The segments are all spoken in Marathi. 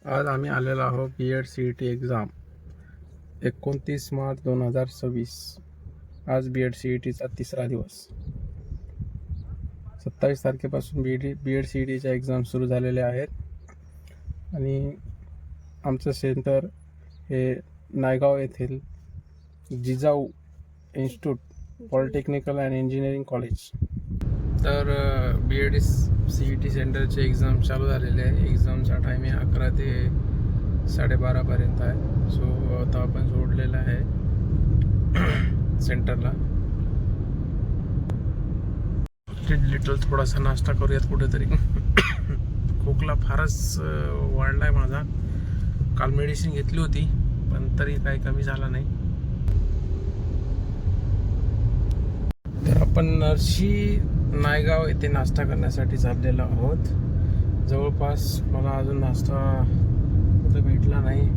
आज आम्ही आलेलो आहोत BEd CET एक्झाम 29 मार्च 2026. आज BEd CETचा तिसरा दिवस. 27 तारखेपासून BEd CETच्या एक्झाम सुरू झालेल्या आहेत आणि आमचं सेंटर हे नायगाव येथील Jijau institute polytechnical and engineering college. तर BEd CET सेंटरचे एक्झाम चालू झालेले आहे. एक्झामचा टायमिंग 11 ते 12:30 आहे. सो आता आपण जोडलेला आहे सेंटरला. लिटल थोडासा नाश्ता करूयात कुठेतरी. खोकला फारच वाढला आहे माझा. काल मेडिसिन घेतली होती पण तरी काही कमी झाला नाही. तर आपण नरशी नायगाव येथे नाश्ता करण्यासाठी चाललेलो आहोत. जवळपास मला अजून नाश्ता कुठे भेटला नाही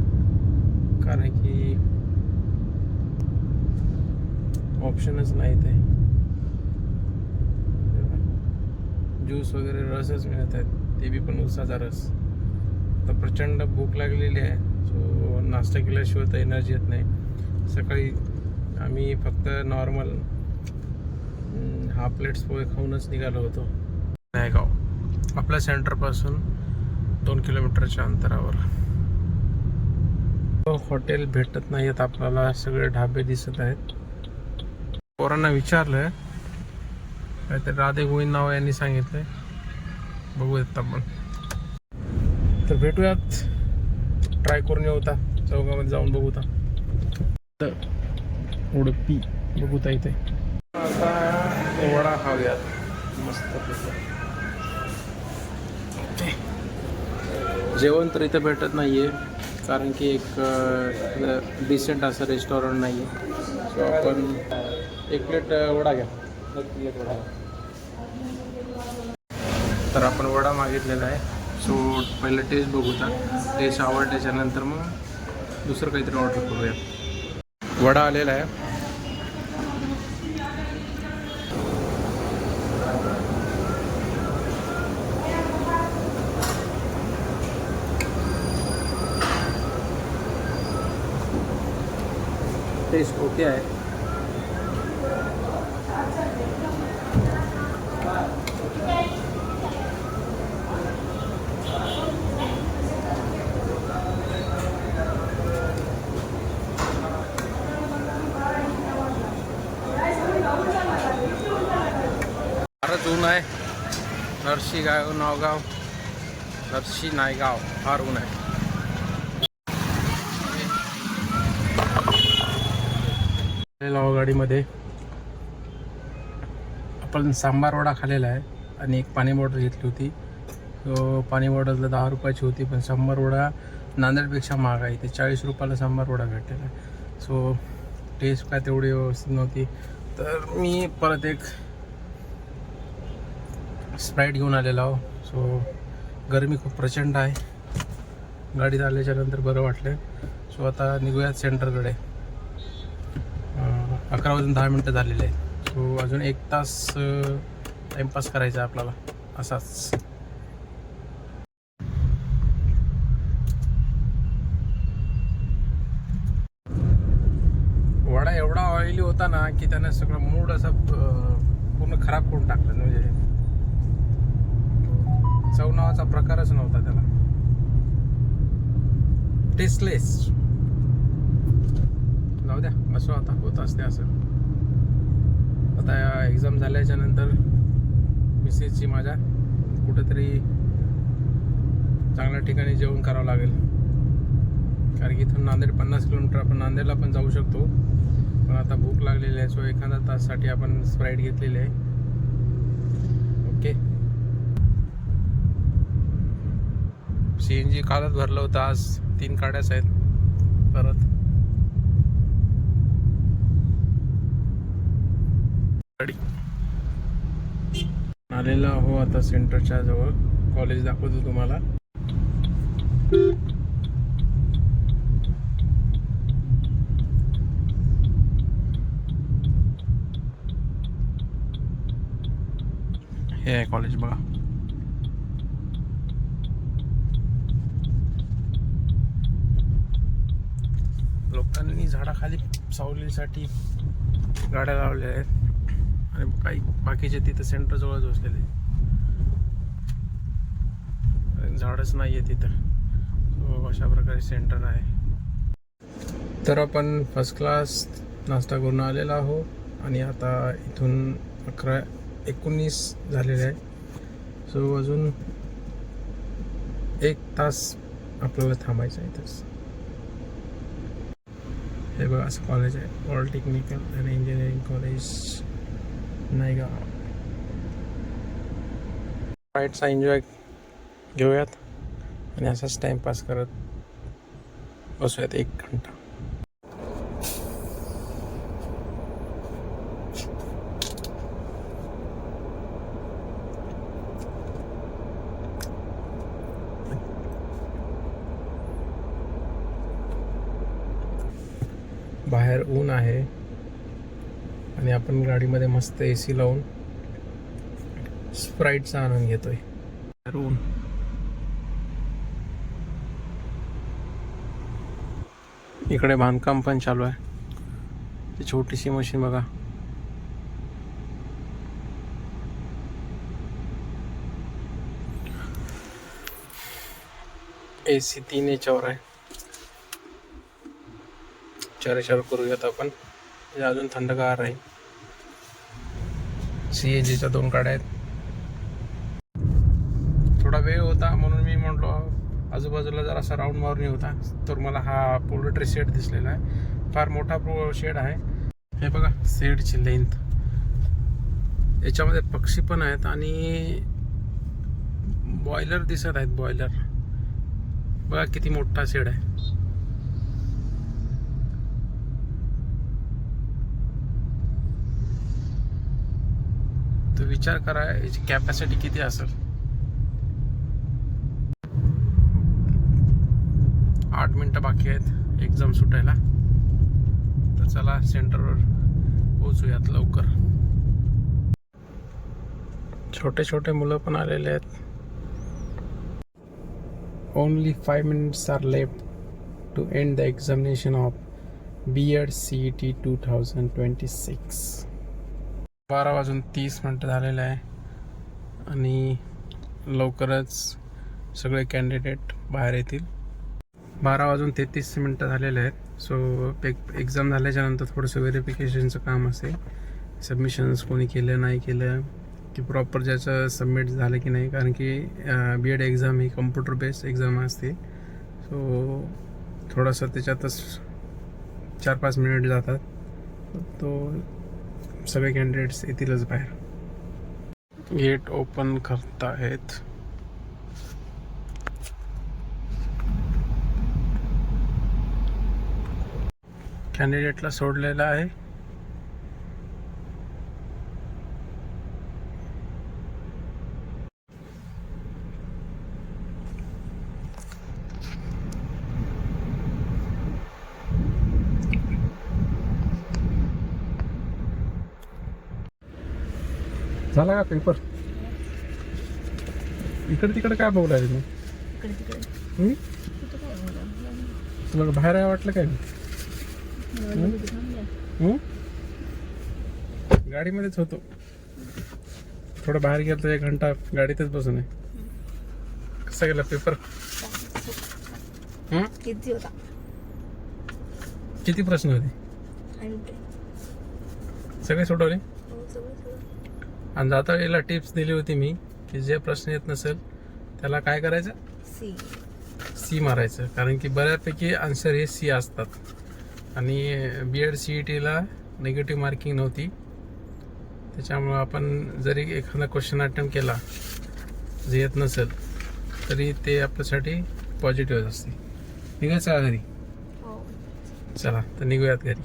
कारण की ऑप्शनच नाही. ते ज्यूस वगैरे रसच मिळत आहेत, ते बी पण उसाचा रस. तर प्रचंड भूक लागलेली आहे. सो नाश्ता केल्याशिवाय तर एनर्जी येत नाही. सकाळी आम्ही फक्त नॉर्मल हाफ प्लेट्स पोहे खाऊनच निघालो होतो. नायगाव आपल्या सेंटरपासून 2 किलोमीटरच्या अंतरावर. हॉटेल भेटत नाही आहेत आपल्याला, सगळे ढाबे दिसत आहेत. पोरांना विचारलं, काहीतरी राधे गोविंद नाव यांनी सांगितलंय. बघूयात आपण. तर भेटूयात, ट्राय करून येऊता, चौकामध्ये जाऊन बघूता. तर उडपी बघूता इथे. आता वडा खाऊयात मस्त. जेवण तर इथं भेटत नाही आहे कारण की एक डिसेंट असं रेस्टॉरंट नाही आहे. सो आपण एक प्लेट वडा घ्या. प्लेट वडा. तर आपण वडा मागितलेला आहे. सो पहिलं टेस्ट बघूता. टेस्ट आवडल्याच्या नंतर मग दुसरं काहीतरी ऑर्डर करूया. वडा आलेला आहे. टेस्ट ओके आहे. फारच ऊन आहे. नरशी नायगाव फार ऊन आहे. गाडीमध्ये आपण सांबार वडा खाल्लेला आहे आणि एक पाणी बॉटल घेतली होती. तो पाणी बॉटल 10 रुपयाची होती, पण सांबार वडा नांदेडपेक्षा महाग आहे. ते 40 रुपयाला सांबार वडा भेटलेला आहे. सो टेस्ट काय तेवढी व्यवस्थित नव्हती. तर मी परत एक स्प्राईट घेऊन आलेला आहो. सो गरमी खूप प्रचंड आहे. गाडीत आल्याच्या नंतर बरं वाटलं. सो आता निघूयात सेंटरकडे. 11 वाजून 10 मिनटं झालेले आहेत. सो अजून 1 तास टाईमपास करायचा आहे आपल्याला असाच. वडा एवढा ऑइली होता ना की त्याने सगळं मूड असा पूर्ण खराब करून टाकलं. म्हणजे चव नावाचा प्रकारच नव्हता त्याला. टेस्टलेस. जाऊ द्या, असं आता होत असते असं. आता एक्झाम झाल्याच्या नंतर मिसेसची माझ्या कुठेतरी चांगल्या ठिकाणी जेवण करावं लागेल. कारण की इथून नांदेड 50 किलोमीटर. आपण नांदेडला पण जाऊ शकतो, पण आता भूक लागलेली आहे. सो एखाद्या तासासाठी आपण स्प्राईट घेतलेली आहे. ओके. CNG कालच भरलं होतं. आज 3 गाड्याच आहेत परत. आलेला हो आता सेंटरच्या जवळ. कॉलेज दाखवतो तुम्हाला. हे आहे कॉलेज बघा. लोकांनी झाडाखाली सावलीसाठी गाड्या लावल्या आहेत आणि काही बाकीचे तिथं सेंटर जवळच बसलेले, झाडच नाही आहे तिथं. सो अशा प्रकारे सेंटर आहे. तर आपण फर्स्ट क्लास नाश्ता करून आलेला आहो आणि आता इथून 11:19 झालेले आहे. सो अजून 1 तास आपल्याला थांबायचं आहे इथंच. हे बघा असं कॉलेज आहे, polytechnical and engineering college Naigaon. राईटचा एन्जॉय घेऊयात आणि असाच टाइमपास करत बसूयात 1 घंटा. बाहेर ऊन आहे आणि आपण गाडीमध्ये मस्त AC लावून स्प्राईटचा आनंद घेतोय. ऊन इकडे बांधकाम पण चालू आहे. ती छोटीशी मशीन बघा. AC 3 याच्यावर आहे. चार करूयात आपण, म्हणजे अजून थंडगार आहे. CNGच्या 2 गाड्या आहेत. थोडा वेळ होता म्हणून मी म्हटलो आजूबाजूला जरासा राऊंड मारून होता, तर मला हा पोल्ट्री शेड दिसलेला आहे. फार मोठा शेड आहे. हे बघा शेडची लेंथ, याच्यामध्ये पक्षी पण आहेत आणि बॉयलर दिसत आहेत. बॉयलर बघा किती मोठा शेड आहे. तर विचार करा याची कॅपॅसिटी किती असेल. 8 मिनिटं बाकी आहेत एक्झाम सुटायला. तर चला सेंटरवर पोहोचूयात लवकर. छोटे छोटे मुलं पण आलेले आहेत. Only 5 minutes are left to end the examination of B.Ed CET 2026. 12:30 झालेले आहे आणि लवकरच सगळे कॅन्डिडेट बाहेर येतील. 12:33 झालेले आहेत. सो एक्झाम झाल्याच्यानंतर थोडंसं व्हेरिफिकेशनचं काम असेल. सबमिशन्स कोणी केलं नाही केलं की प्रॉपर ज्याचं सबमिट झालं की नाही, कारण की B.Ed एक्झाम ही कम्प्युटर बेस्ड एक्झाम असते. सो थोडंसं त्याच्यातच 4-5 मिनिट जातात. तो सगळे कॅन्डिडेट्स येतीलच बाहेर. गेट ओपन करत आहेत. कॅन्डिडेटला सोडलेलं आहे. झाला का पेपर? इकडे तिकडे काय बघू राहिले तुम्ही? तुला बाहेर आहे वाटलं काय? गाडीमध्येच होतो. थोडं बाहेर गेलो 1 घंटा गाडीतच बसून आहे. कसा गेला पेपर? किती प्रश्न होते? सगळे सोडवले. आणि जाता वेळेला टिप्स दिली होती मी की जे प्रश्न येत नसेल त्याला काय करायचं? सी मारायचं. कारण की बऱ्यापैकी आन्सर हे सी असतात. आणि B.Ed CETला निगेटिव्ह मार्किंग नव्हती, त्याच्यामुळं आपण जरी एखादा क्वेश्चन अटेम्प्ट केला जे येत नसेल तरी ते आपल्यासाठी पॉझिटिव्ह असते. निघायचं का घरी? चला तर निघूयात घरी.